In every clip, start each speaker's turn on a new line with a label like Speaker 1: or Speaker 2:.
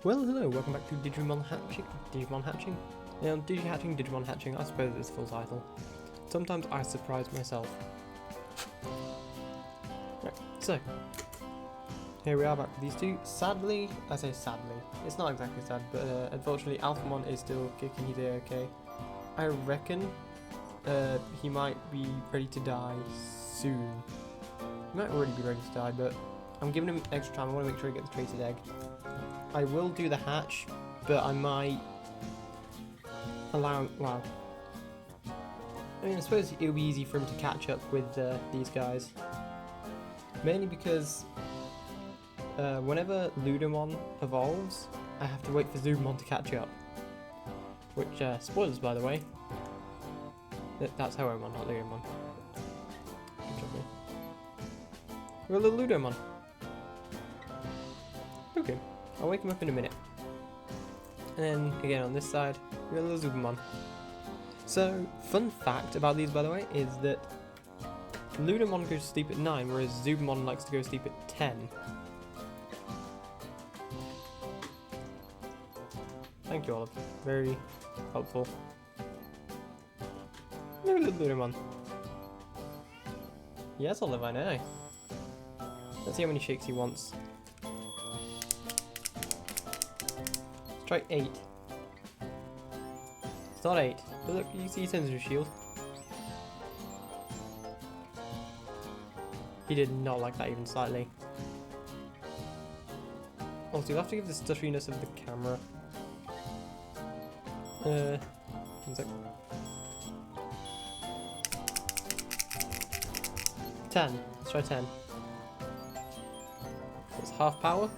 Speaker 1: Well, hello, welcome back to Digimon Hatching. Digi-Hatching, Digimon Hatching, I suppose it's the full title. Sometimes I surprise myself. Right, so, here we are back with these two. Sadly, I say sadly, it's not exactly sad, but unfortunately Alphamon is still kicking, he's okay. I reckon he might be ready to die soon. He might already be ready to die, but I'm giving him extra time. I want to make sure he gets the traded egg. I will do the hatch, but I might allow, well, I mean, I suppose it'll be easy for him to catch up with these guys. Mainly because whenever Ludamon evolves, I have to wait for Zubamon to catch up. Which, spoilers by the way. That's Hoemon, not Ludamon. We're a little Ludamon. Okay. I'll wake him up in a minute. And then, again on this side, we got a little Zubamon. So, fun fact about these by the way, is that Ludamon goes to sleep at 9, whereas Zubamon likes to go to sleep at 10. Thank you, Olive. Very helpful. Look at little Ludamon. Yes, Olive, I know. Let's see how many shakes he wants. Try 8. It's not 8. But look, you see he turns into a shield. He did not like that even slightly. Also, you'll have to give the stutteriness of the camera. 1 sec. 10. Let's try 10. That's half power.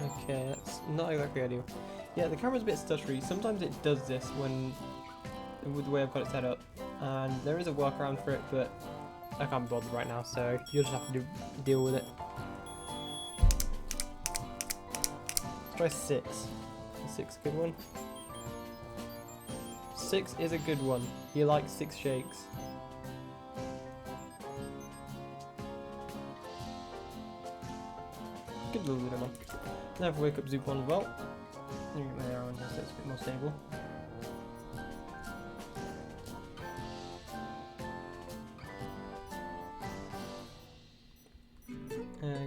Speaker 1: Okay, that's not exactly ideal. Yeah, the camera's a bit stuttery. Sometimes it does this when, with the way I've got it set up, and there is a workaround for it, but I can't be bothered right now, so you'll just have to deal with it. Let's try 6. Is 6 a good one? 6 is a good one. He likes 6 shakes. Good little one. Now if we wake up Zubamon as well. Let me get my arrow on just so it's a bit more stable.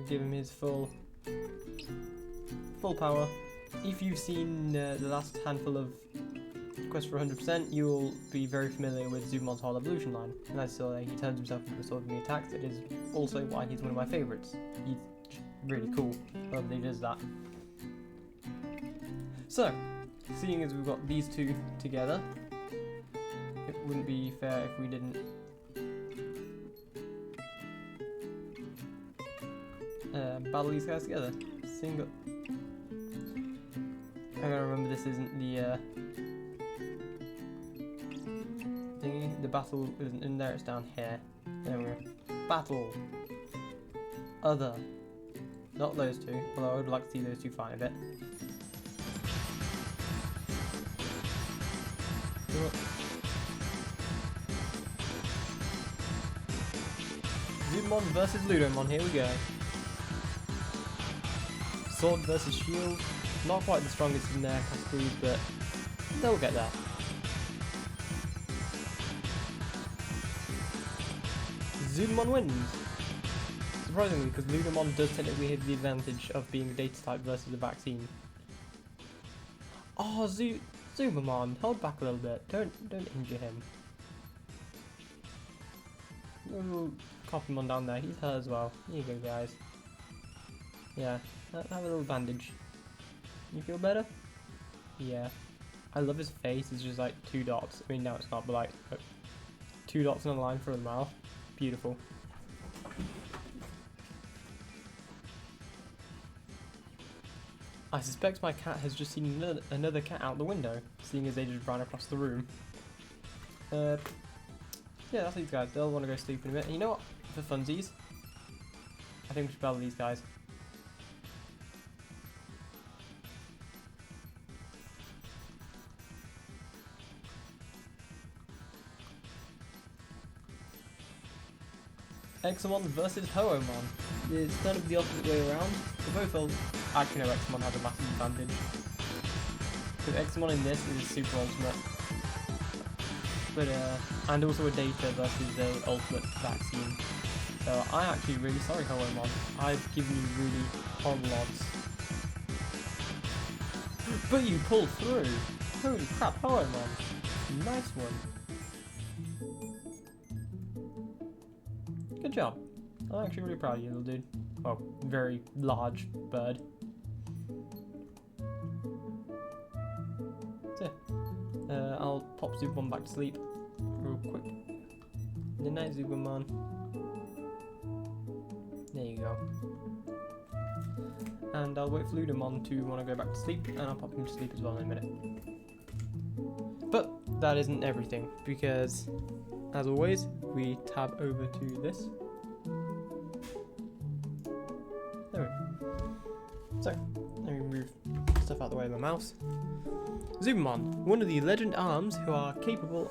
Speaker 1: Give him his full power. If you've seen the last handful of Quest for 100%, you'll be very familiar with Zubamon's whole evolution line. And as so he turns himself into a sword when he attacks. It is also why he's one of my favourites. He's really cool. Love that he does that. So, seeing as we've got these two together, it wouldn't be fair if we didn't battle these guys together. Single. I gotta remember this isn't the thingy. The battle isn't in there, it's down here. There we go. Battle. Other. Not those two, although I would like to see those two fight a bit. Zubamon versus Ludamon, here we go. Sword versus shield. Not quite the strongest in their categories, but they'll get there. Zubamon wins. Surprisingly, because Ludamon does technically have the advantage of being a data type versus a vaccine. Oh, Zubamon, hold back a little bit. Don't injure him. We'll cop him on down there. He's hurt as well. Here you go, guys. Yeah, have a little bandage. You feel better? Yeah. I love his face. It's just like 2 dots. I mean, now it's not, but like 2 dots on a line for the mouth. Beautiful. I suspect my cat has just seen another cat out the window, seeing as they just ran across the room. Yeah, that's these guys. They'll want to go sleep in a bit. And you know what? For funsies, I think we should battle these guys. Examon versus Hoemon. It's kind of the opposite way around. For both, actually no, Examon has a massive advantage. Because Xmon in this is super ultimate. But, and also a data versus a ultimate vaccine. So I'm actually really sorry, Hoemon. I've given you really horrible odds. But you pulled through! Holy crap, Hoemon! Nice one. Good job. I'm actually really proud of you, little dude. Oh, very large bird. So, I'll pop Zubamon back to sleep real quick. Good night, Zubamon. There you go. And I'll wait for Ludamon to want to go back to sleep, and I'll pop him to sleep as well in a minute. But that isn't everything, because as always, we tab over to this. There we go. So, let me move stuff out of the way of my mouse. Zubamon, one of the legend arms who are capable...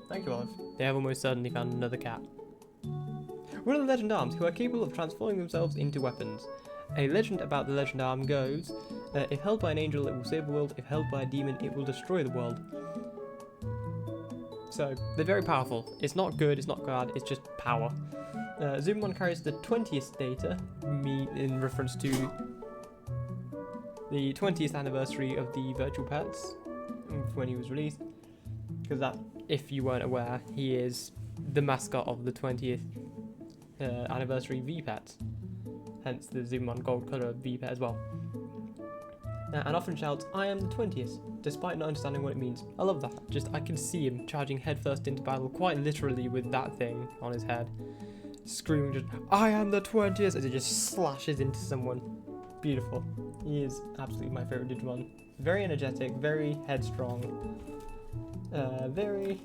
Speaker 1: Thank you, Olive. They have almost certainly found another cat. One of the legend arms who are capable of transforming themselves into weapons. A legend about the legend arm goes, if held by an angel it will save the world, if held by a demon it will destroy the world. So, they're very powerful. It's not good, it's not bad, it's just power. Zubamon carries the 20th data, in reference to the 20th anniversary of the Virtual Pets, when he was released. Because that, if you weren't aware, he is the mascot of the 20th anniversary V-Pets. Hence the Zubamon gold colour V-Pet as well. And often shouts, "I am the 20th," despite not understanding what it means. I love that. Just, I can see him charging headfirst into battle, quite literally with that thing on his head. Screaming just, "I am the 20th," as it just slashes into someone. Beautiful. He is absolutely my favourite Digimon. Very energetic, very headstrong. Very...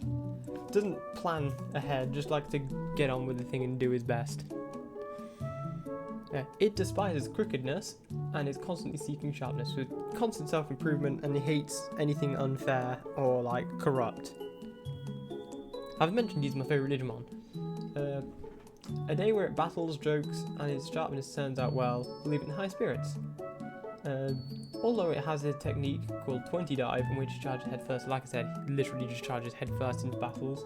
Speaker 1: doesn't plan ahead, just like to get on with the thing and do his best. It despises crookedness and is constantly seeking sharpness with constant self-improvement, and he hates anything unfair or like corrupt. I've mentioned he's my favourite Digimon. A day where it battles, jokes, and its sharpness turns out well, will leave it in high spirits. Although it has a technique called 20 dive in which it charges headfirst, like I said, he literally just charges headfirst into battles.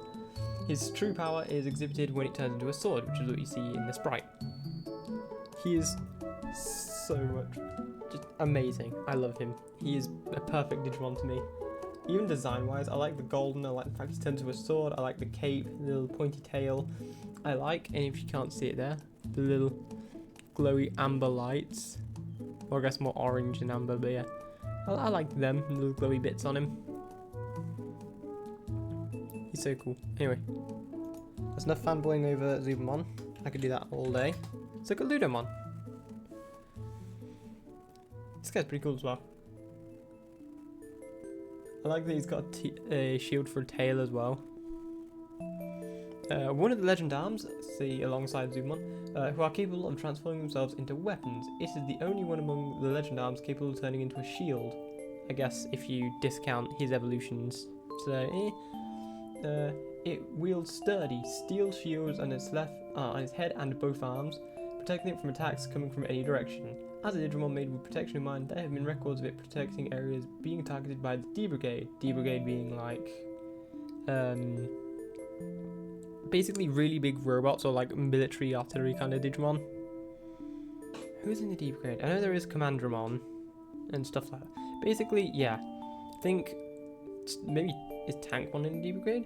Speaker 1: His true power is exhibited when it turns into a sword, which is what you see in the sprite. He is so much, just amazing. I love him. He is a perfect Digimon to me. Even design-wise, I like the golden, I like the fact he's turned into a sword, I like the cape, the little pointy tail. I like, and if you can't see it there, the little glowy amber lights. Or I guess more orange than amber, but yeah. I like them, little glowy bits on him. He's so cool. Anyway, that's enough fanboying over Zubamon. I could do that all day. So look at Ludamon. This guy's pretty cool as well. I like that he's got a shield for a tail as well. One of the legend arms, see alongside Zubamon, who are capable of transforming themselves into weapons. It is the only one among the legend arms capable of turning into a shield. I guess if you discount his evolutions. So, it wields sturdy steel shields on its head and both arms, protecting it from attacks coming from any direction. As a Digimon made with protection in mind, there have been records of it protecting areas being targeted by the D-Brigade. D-Brigade being like, basically really big robots or like military artillery kind of Digimon. Who's in the D-Brigade? I know there is Commandramon and stuff like that. Basically, yeah. I think maybe is Tankmon in the D-Brigade?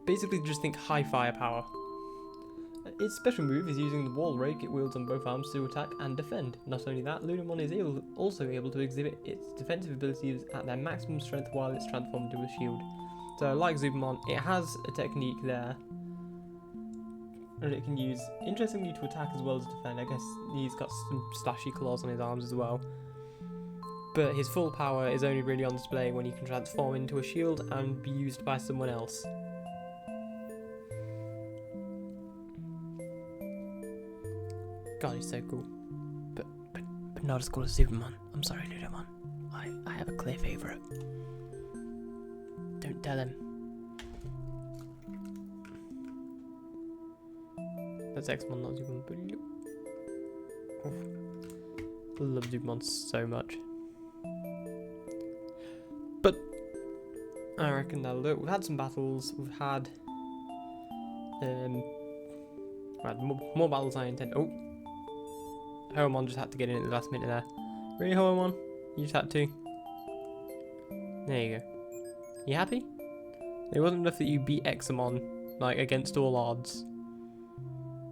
Speaker 1: Basically just think high firepower. Its special move is using the wall rake it wields on both arms to attack and defend. Not only that, Ludamon is also able to exhibit its defensive abilities at their maximum strength while it's transformed into a shield. So like Zubamon, it has a technique there that it can use, interestingly, to attack as well as defend. I guess he's got some slashy claws on his arms as well. But his full power is only really on display when he can transform into a shield and be used by someone else. God, he's so cool. But not as cool as Zubamon. I'm sorry, Ludamon. I have a clear favourite. Don't tell him. That's Xmon, not Zubamon. I love Digimon so much. But I reckon that'll do it. We've had some battles. We've had more battles than I intend. Oh, Hoemon just had to get in at the last minute there. Really, Hoemon? You just had to. There you go. You happy? It wasn't enough that you beat Examon, like, against all odds.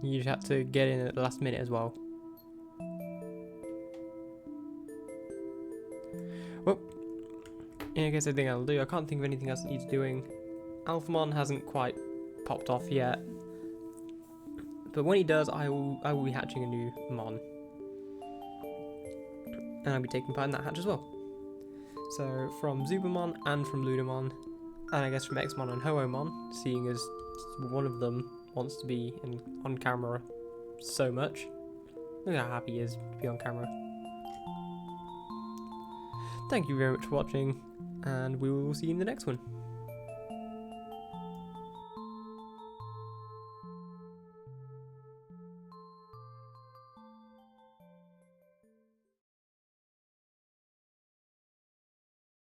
Speaker 1: You just had to get in at the last minute as well. Well, yeah, I guess I think I'll do. I can't think of anything else that needs doing. Alphamon hasn't quite popped off yet. But when he does, I will be hatching a new Mon. And I'll be taking part in that hatch as well. So from Zubamon and from Ludamon, and I guess from Xmon and Hoemon, seeing as one of them wants to be on camera so much. Look how happy he is to be on camera. Thank you very much for watching, and we will see you in the next one.